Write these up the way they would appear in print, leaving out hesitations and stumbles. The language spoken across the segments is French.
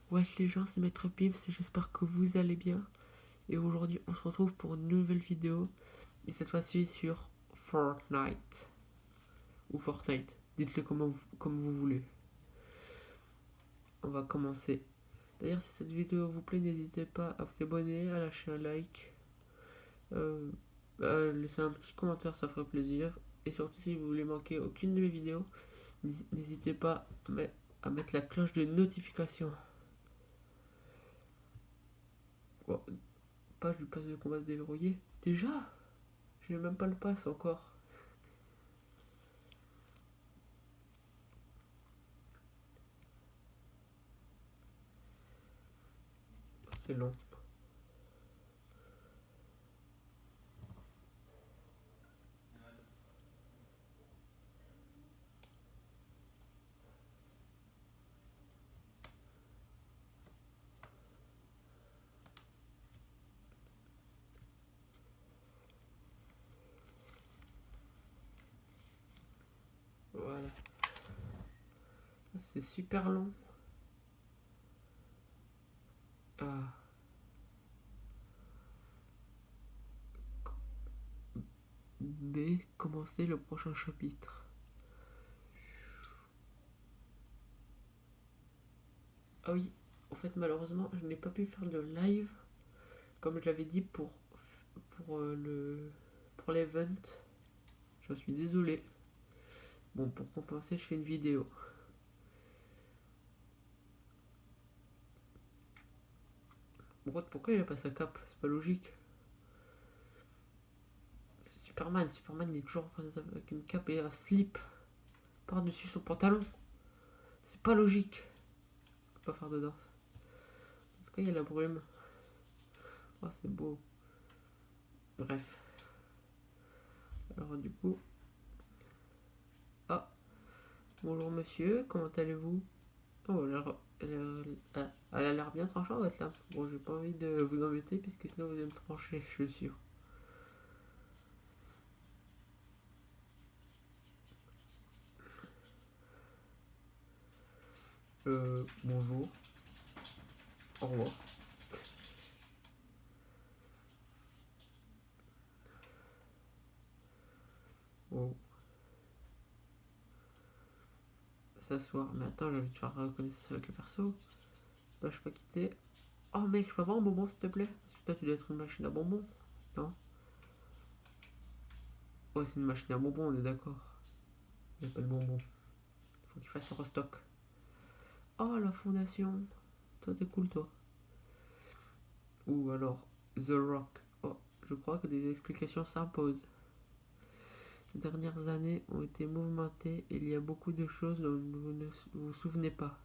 Wesh les gens, c'est Maître Pips, j'espère que vous allez bien. Et aujourd'hui, on se retrouve pour une nouvelle vidéo. Et cette fois-ci sur Fortnite. Ou Fortnite, dites-le comme vous voulez. On va commencer. D'ailleurs, si cette vidéo vous plaît, n'hésitez pas à vous abonner, à lâcher un like. Euh, à laisser un petit commentaire, ça ferait plaisir. Et surtout, si vous voulez manquer aucune de mes vidéos, n'hésitez pas à mettre la cloche de notification. Bon, page du pass de combat déverrouillé. Déjà, je n'ai même pas le pass encore. C'est long. Voilà. C'est super long. Ah. B. Commencer le prochain chapitre. Ah oui, en fait malheureusement je n'ai pas pu faire de live comme je l'avais dit pour l'event. Je suis désolé. Bon, pour compenser, je fais une vidéo. Pourquoi il a pas sa cape? C'est pas logique. C'est Superman. Superman il est toujours avec une cape et un slip par-dessus son pantalon. C'est pas logique. Je peux pas faire dedans. En tout cas, il y a la brume. Oh, c'est beau. Bref. Alors, du coup. Ah, bonjour monsieur, comment allez-vous? Oh, elle a l'air bien tranchante votre lame. Bon, j'ai pas envie de vous embêter puisque sinon vous allez me trancher, je suis sûr. Bonjour. Au revoir. Oh, s'asseoir. Mais attends, j'ai envie de faire reconnaissance avec le perso. Toi, je peux pas quitter. Oh mec, je peux avoir un bonbon s'il te plaît? Parce que toi, tu dois être une machine à bonbons. Non? Ouais, c'est une machine à bonbons, on est d'accord. Il n'y a pas de bonbons. Faut qu'il fasse le restock. Oh, la fondation. Toi, t'es cool, toi. Ou alors, The Rock. Oh, je crois que des explications s'imposent. Ces dernières années ont été mouvementées et il y a beaucoup de choses dont vous ne vous souvenez pas.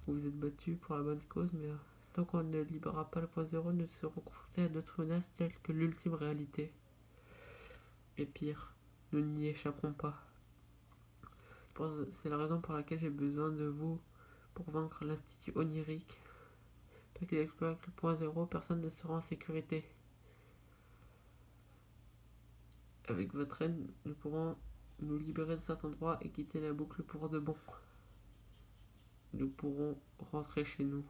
Vous vous êtes battu pour la bonne cause, mais tant qu'on ne libérera pas le point zéro, nous serons confrontés à d'autres menaces telles que l'ultime réalité. Et pire, nous n'y échapperons pas. C'est la raison pour laquelle j'ai besoin de vous pour vaincre l'Institut onirique. Tant qu'il exploite le point zéro, personne ne sera en sécurité. Avec votre aide, nous pourrons nous libérer de cet endroit et quitter la boucle pour de bon. Nous pourrons rentrer chez nous.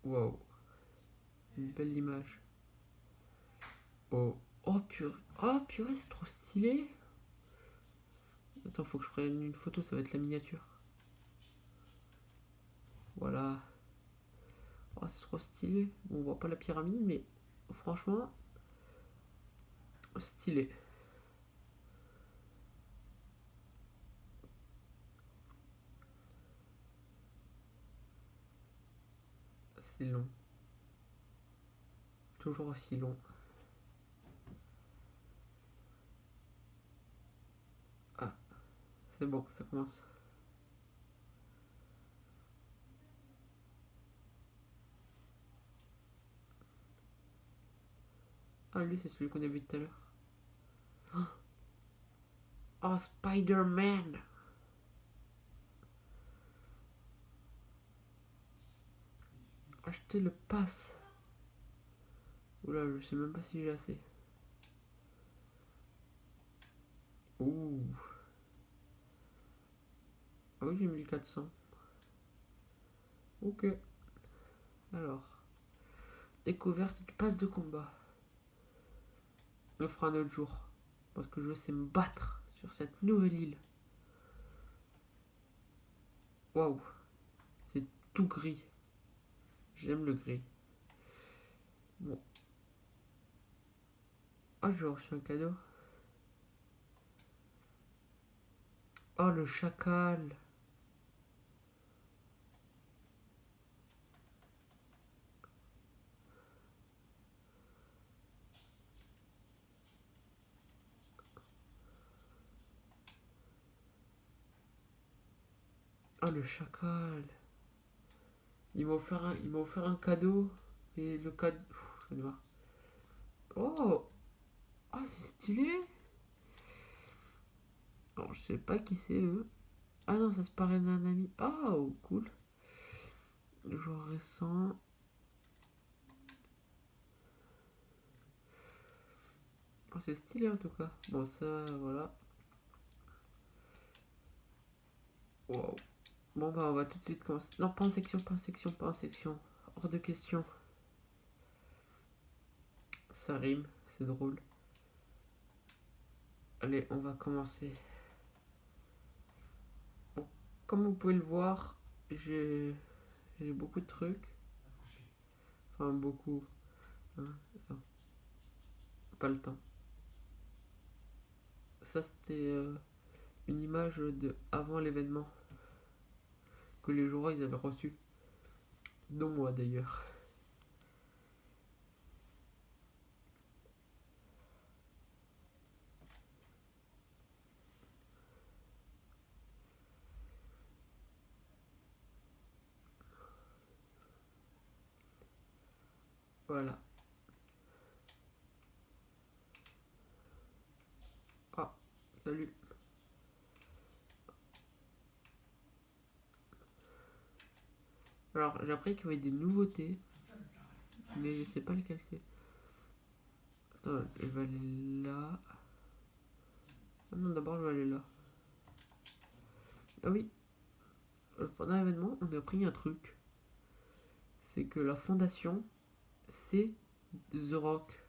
Wow, une belle image. Oh, oh purée, c'est trop stylé. Attends, faut que je prenne une photo, ça va être la miniature. Voilà. Oh, c'est trop stylé. Bon, on voit pas la pyramide, mais franchement, stylé. C'est long. Toujours aussi long. Ah, c'est bon, ça commence. Ah, lui, c'est celui qu'on a vu tout à l'heure. Oh, Spider-Man. Acheter le pass. Oula, je sais même pas si j'ai assez. Ouh. Ah oui, j'ai 1400. Ok. Alors. Découverte du passe de combat. On le fera un autre jour. Parce que je sais me battre sur cette nouvelle île. Waouh. C'est tout gris. J'aime le gris. Bon. Ah, j'ai reçu un cadeau. Oh, le chacal. Oh, le chacal. Il m'a offert un cadeau. Et le cadeau. Je vais voir. Oh. Ah, c'est stylé. Alors, je sais pas qui c'est eux. Ah non, ça se paraît d'un ami. Oh, cool. Joueur récent. Oh, c'est stylé en tout cas. Bon, ça, voilà. Wow. Bon, bah, on va tout de suite commencer. Non, pas en section, pas en section, pas en section. Hors de question. Ça rime, c'est drôle. Allez, on va commencer. Bon, comme vous pouvez le voir, j'ai beaucoup de trucs. Enfin, beaucoup. Hein, attends, pas le temps. Ça, c'était une image de avant l'événement que les joueurs ils avaient reçu. Dont moi d'ailleurs. Voilà. Ah, salut. Alors, j'ai appris qu'il y avait des nouveautés, mais je sais pas lesquelles c'est. Attends, je vais aller là. Ah non, d'abord, je vais aller là. Ah oui, pendant l'événement, on a appris un truc. C'est que la fondation, c'est The Rock.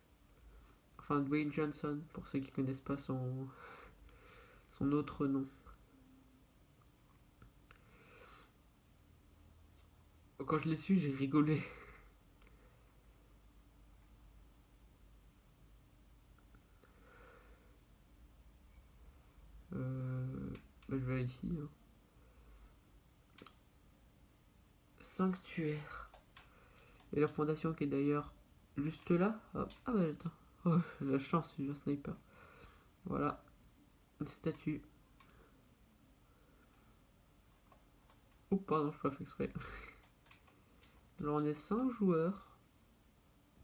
Enfin, Dwayne Johnson, pour ceux qui connaissent pas son autre nom. Quand je l'ai su, j'ai rigolé. Bah, je vais ici. Hein. Sanctuaire. Et la fondation qui est d'ailleurs juste là. Hop. Ah bah attends. Oh, j'ai la chance, j'ai un sniper. Voilà. Une statue. Oh pardon, je pas fait exprès. Alors on est 5 joueurs.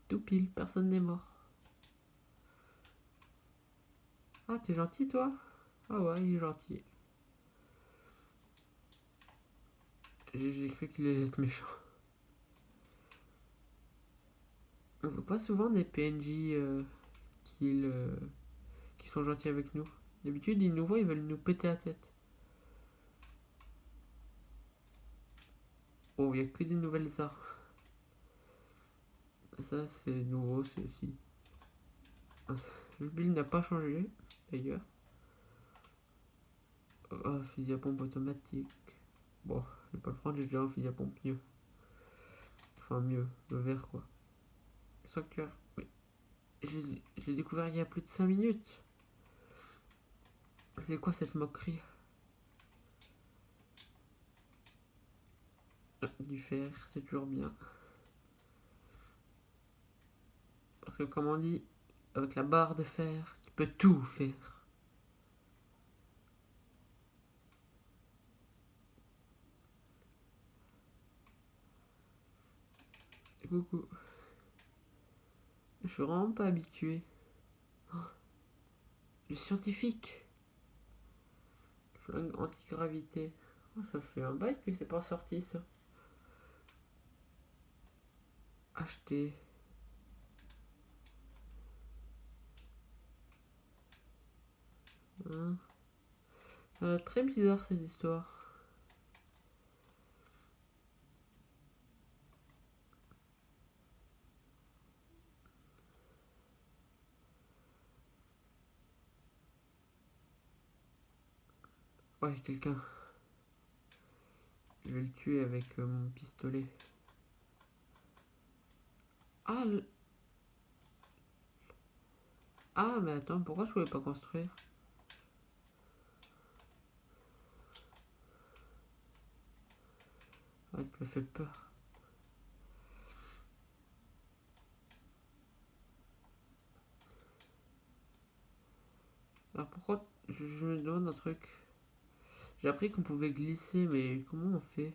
Tout pile, personne n'est mort. Ah, t'es gentil toi? Ah ouais, il est gentil. J'ai cru qu'il allait être méchant. On voit pas souvent des PNJ qui sont gentils avec nous. D'habitude, ils nous voient, ils veulent nous péter la tête. Oh, il n'y a que des nouvelles armes. Ça, c'est nouveau, ceci. Le build n'a pas changé, d'ailleurs. Ah, fusil à pompe automatique. Bon, je vais pas le prendre, j'ai déjà un fusil à pompe mieux. Enfin, mieux, le vert, quoi. Sanctuaire. Oui. J'ai découvert il y a plus de 5 minutes. C'est quoi cette moquerie? Du fer, c'est toujours bien. Parce que comme on dit, avec la barre de fer, tu peux tout faire. Coucou. Je suis vraiment pas habitué. Oh, le scientifique. Flingue anti-gravité. Oh, ça fait un bail que c'est pas sorti ça. Acheter. Hein. Très bizarre cette histoire. Ouais, quelqu'un. Je vais le tuer avec mon pistolet. Ah, ah, mais attends, pourquoi je pouvais pas construire? Ouais, tu me fais peur. Alors pourquoi je me demande un truc. J'ai appris qu'on pouvait glisser, mais comment on fait?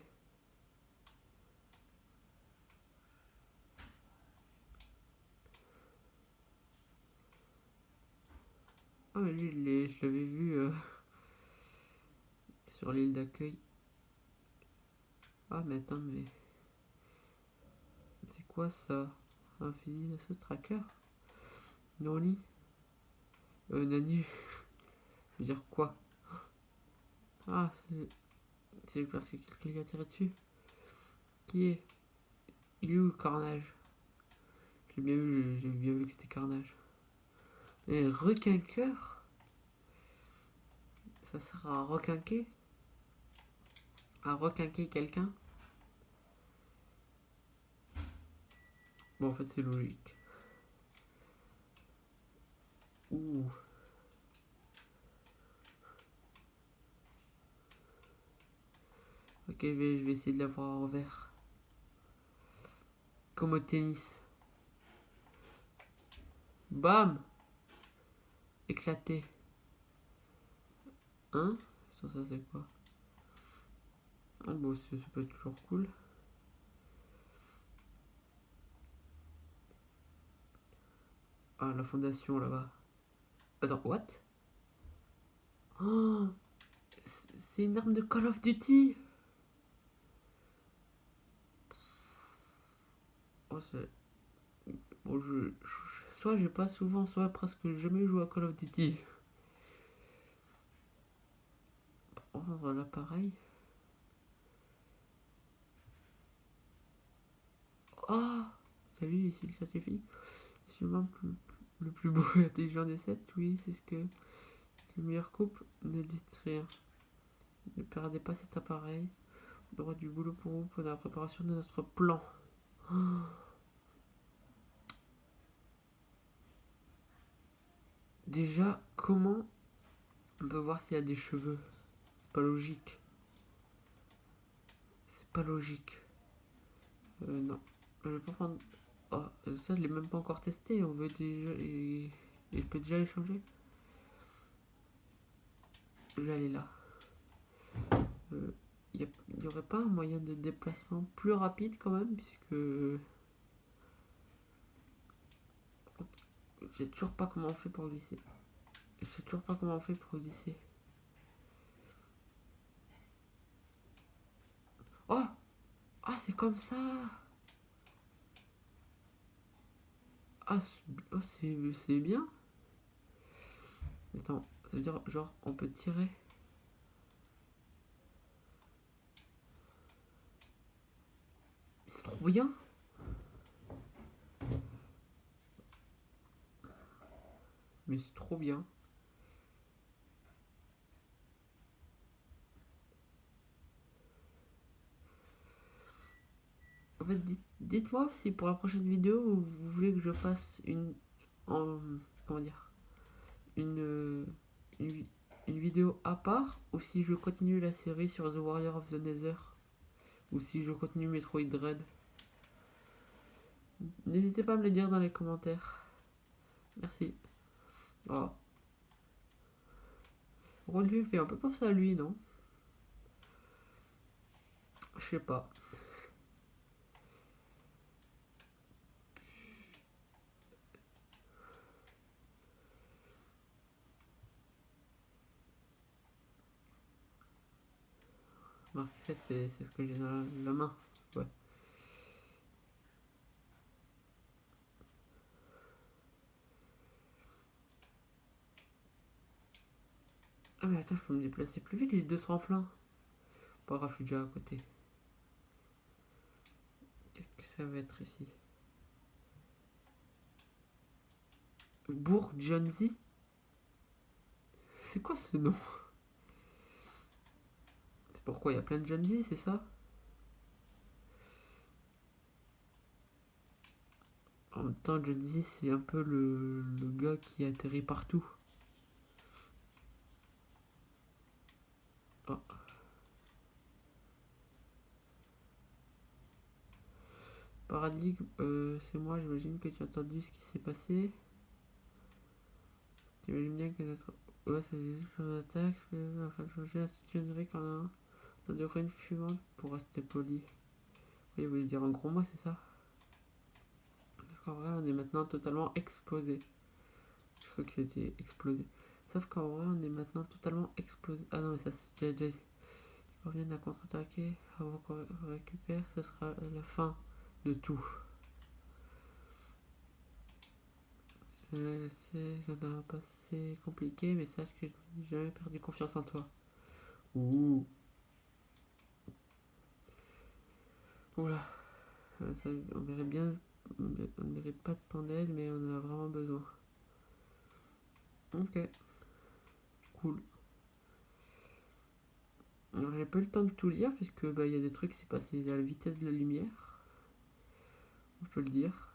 Ah, mais lui, je l'avais vu sur l'île d'accueil. Ah, mais attends, mais c'est quoi ça? Un fusil d'assaut tracker? Nani? Nani, ça veut dire quoi? Ah, c'est parce que quelqu'un lui a tiré dessus. Qui est? Il est où Carnage? J'ai bien vu que c'était Carnage. Et requinqueur? Ça sert à requinquer? À requinquer quelqu'un? Bon, en fait, c'est logique. Ouh. Ok, je vais essayer de l'avoir en revers. Comme au tennis. Bam! Éclaté. Hein? Ça c'est quoi? Ah bon, ça peut être toujours cool. Ah, la fondation là-bas. Attends, what? Oh, c'est une arme de Call of Duty! Oh, bon, soit j'ai pas souvent, soit presque jamais joué à Call of Duty. Oh, voilà, pareil. Oh! Salut, ici ça suffit. C'est le plus beau et intelligent des 7. Oui, c'est ce que le meilleur couple. Ne dites rien. Ne perdez pas cet appareil. Droit du boulot pour vous pour la préparation de notre plan. Oh. Déjà, comment on peut voir s'il y a des cheveux? C'est pas logique. C'est pas logique. Non. Je vais pas prendre. Oh, ça, je l'ai même pas encore testé. On veut déjà. Et je peux déjà les changer. Je vais aller là. Il n'y aurait pas un moyen de déplacement plus rapide quand même, puisque je sais toujours pas comment on fait pour glisser. Je sais toujours pas comment on fait pour glisser. Oh! Ah, c'est comme ça! Ah, c'est bien. Attends, ça veut dire genre on peut tirer. C'est trop bien. Mais c'est trop bien. En fait, dites-moi si pour la prochaine vidéo vous voulez que je fasse comment dire, une, euh, une, une vidéo à part, ou si je continue la série sur The Warrior of the Nether, ou si je continue Metroid Dread. N'hésitez pas à me le dire dans les commentaires. Merci. Oh. Lui fait un peu penser à lui, non? Je sais pas. Mark 7, c'est ce que j'ai dans la main. Ouais. Ah mais attends, je peux me déplacer plus vite, les deux sont en plein. Pas grave, je suis déjà à côté. Qu'est-ce que ça va être ici? Bourg Jonesy? C'est quoi ce nom? C'est pourquoi il y a plein de Jonesy, c'est ça? En même temps, Jonesy, c'est un peu le gars qui atterrit partout. Oh. Paradigme, c'est moi, j'imagine que tu as entendu ce qui s'est passé. J'imagine bien que notre. Ouais, ça dit juste qu'on attaque, afin de changer l'institut numérique en un. Ça durerait une fumante pour rester poli. Oui, vous voulez dire en gros, moi, c'est ça? D'accord, vrai, on est maintenant totalement explosé. Je crois que c'était explosé. Sauf qu'en vrai, on est maintenant totalement explosé. Ah non, mais ça, c'est déjà dit. Ils parviennent à contre-attaquer avant qu'on récupère. Ce sera la fin de tout. Je sais qu'on a un passé compliqué, mais sache que je n'ai jamais perdu confiance en toi. Ouh. Oula. Ça, on verrait bien. On ne mérite pas tant d'aide, mais on en a vraiment besoin. Ok, cool. Alors, j'ai pas eu le temps de tout lire, puisque bah, y a des trucs qui s'est passé à la vitesse de la lumière. On peut le dire.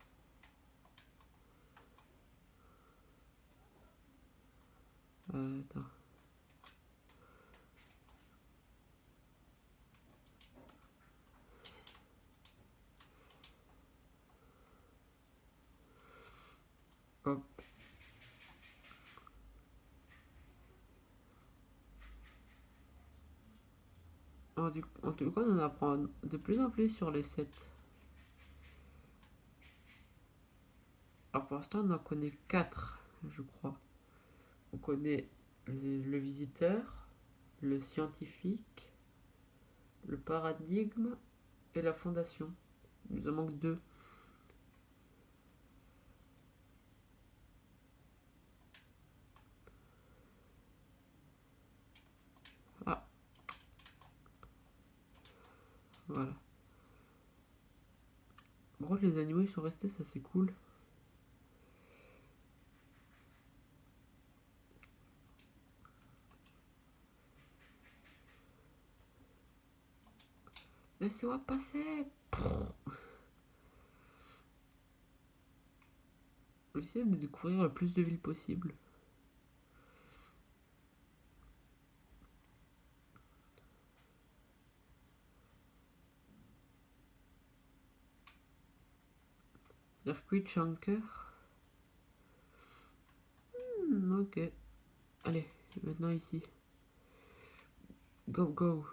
Attends. Hop. En tout cas, on en apprend de plus en plus sur les 7. Alors pour l'instant, on en connaît 4, je crois. On connaît le visiteur, le scientifique, le paradigme et la fondation. Il nous en manque 2. Ah, voilà. Par contre, les animaux, ils sont restés, ça c'est cool. Laissez-moi passer. On va essayer de découvrir le plus de villes possible. Circuit Shanker. Ok. Allez, maintenant ici. Go, go.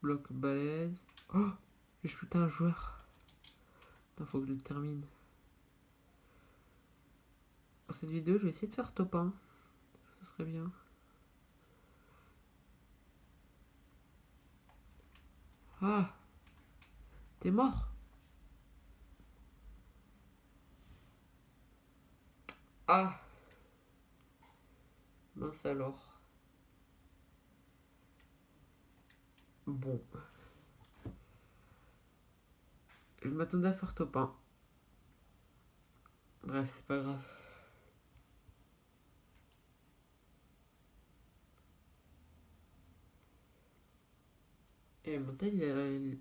Bloc balèze. Oh, j'ai shooté un joueur. Attends, faut que je le termine. Pour cette vidéo, je vais essayer de faire top 1. Ce serait bien. Ah, t'es mort? Ah, mince alors. Bon, je m'attendais à faire top 1. Bref, c'est pas grave. Et mon tel,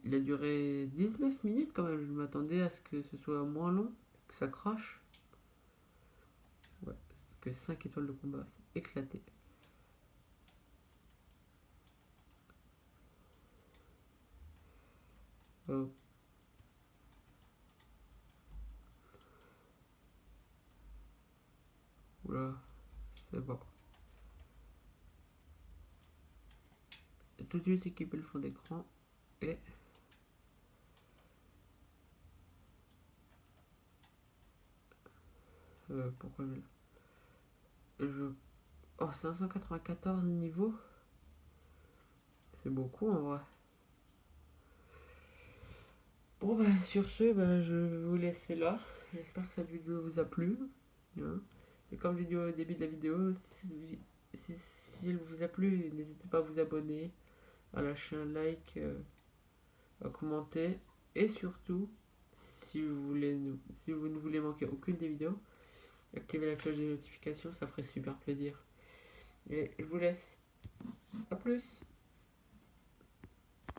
il a duré 19 minutes quand même. Je m'attendais à ce que ce soit moins long, que ça crache. Ouais, que 5 étoiles de combat, c'est éclaté. Oh, oula, c'est bon. J'ai tout de suite équipé le fond d'écran et pourquoi je... Oh, 594 niveaux. C'est beaucoup en vrai. Bon bah sur ce, bah, je vais vous laisser là. J'espère que cette vidéo vous a plu. Hein. Et comme j'ai dit au début de la vidéo, si elle vous a plu, n'hésitez pas à vous abonner, à lâcher un like, à commenter. Et surtout, si vous ne voulez manquer aucune des vidéos, activez la cloche de notification, ça ferait super plaisir. Et je vous laisse. A plus.